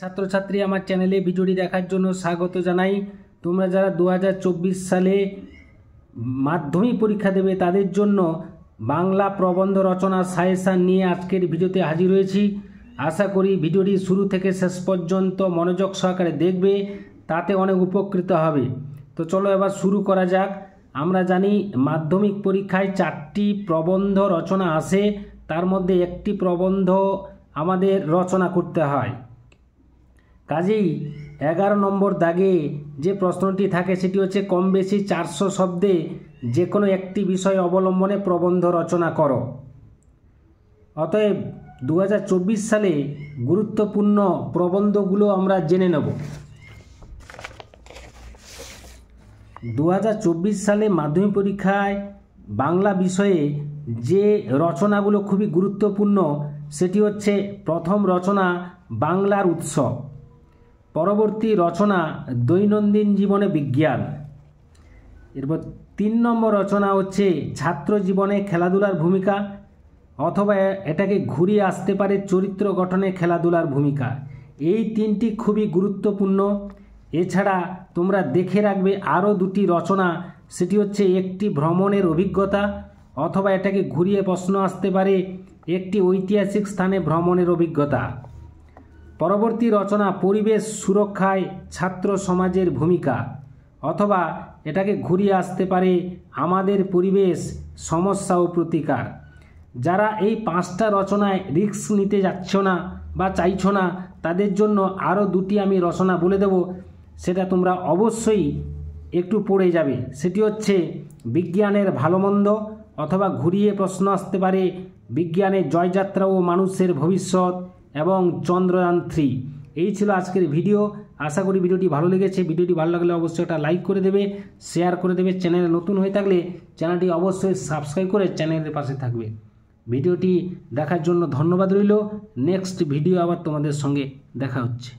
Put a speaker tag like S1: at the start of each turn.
S1: ছাত্রছাত্রী আমার চ্যানেলে ভিডিওটি দেখার জন্য স্বাগত জানাই। তোমরা যারা 2024 সালে মাধ্যমিক পরীক্ষা দেবে তাদের জন্য বাংলা প্রবন্ধ রচনা সাজেশন নিয়ে আজকের ভিডিওতে হাজির হয়েছি। আশা করি ভিডিওটি শুরু থেকে শেষ পর্যন্ত মনোযোগ সহকারে দেখবে, তাতে অনেক উপকৃত হবে। তো চলো এবার শুরু করা যাক। আমরা জানি মাধ্যমিক পরীক্ষায় 4টি প্রবন্ধ রচনা আসে, তার মধ্যে একটি প্রবন্ধ আমাদের রচনা করতে হয়। কাজেই 11 নম্বর দাগে যে প্রশ্নটি থাকে সেটি হচ্ছে কম বেশি 400 শব্দে যে কোনো একটি বিষয় অবলম্বনে প্রবন্ধ রচনা করো। অতএব 2024 সালে গুরুত্বপূর্ণ প্রবন্ধগুলো আমরা জেনে নেব। 2024 সালে মাধ্যমিক পরীক্ষায় বাংলা বিষয়ে যে রচনাগুলো খুবই গুরুত্বপূর্ণ সেটি হচ্ছে প্রথম রচনা বাংলার উৎসব, পরবর্তী রচনা দৈনন্দিন জীবনে বিজ্ঞান, এরপর 3 নম্বর রচনা হচ্ছে ছাত্র জীবনে খেলাধুলার ভূমিকা, অথবা এটাকে ঘুরিয়ে আসতে পারে চরিত্র গঠনে খেলাধুলার ভূমিকা। এই 3টি খুবই গুরুত্বপূর্ণ। এছাড়া তোমরা দেখে রাখবে আরও 2টি রচনা, সেটি হচ্ছে একটি ভ্রমণের অভিজ্ঞতা, অথবা এটাকে ঘুরিয়ে প্রশ্ন আসতে পারে একটি ঐতিহাসিক স্থানে ভ্রমণের অভিজ্ঞতা। পরবর্তী রচনা পরিবেশ সুরক্ষায় ছাত্র সমাজের ভূমিকা, অথবা এটাকে ঘুরিয়ে আসতে পারে আমাদের পরিবেশ সমস্যা ও প্রতিকার। যারা এই 5টা রচনায় রিস্ক নিতে যাচ্ছ না বা চাইছো না, তাদের জন্য আরও 2টি আমি রচনা বলে দেব, সেটা তোমরা অবশ্যই একটু পড়ে যাবে। সেটি হচ্ছে বিজ্ঞানের ভালো মন্দ, অথবা ঘুরিয়ে প্রশ্ন আসতে পারে বিজ্ঞানের জয়যাত্রা ও মানুষের ভবিষ্যৎ, এবং চন্দ্রযান 3। এই ছিল আজকের ভিডিও। আশা করি ভিডিওটি ভালো লেগেছে। ভিডিওটি ভালো লাগলে অবশ্যই একটা লাইক করে দেবে, শেয়ার করে দেবে। চ্যানেলে নতুন হয়ে থাকলে চ্যানেলটি অবশ্যই সাবস্ক্রাইব করে চ্যানেলের পাশে থাকবে। ভিডিওটি দেখার জন্য ধন্যবাদ রইল। নেক্সট ভিডিও আবার তোমাদের সঙ্গে দেখা হচ্ছে।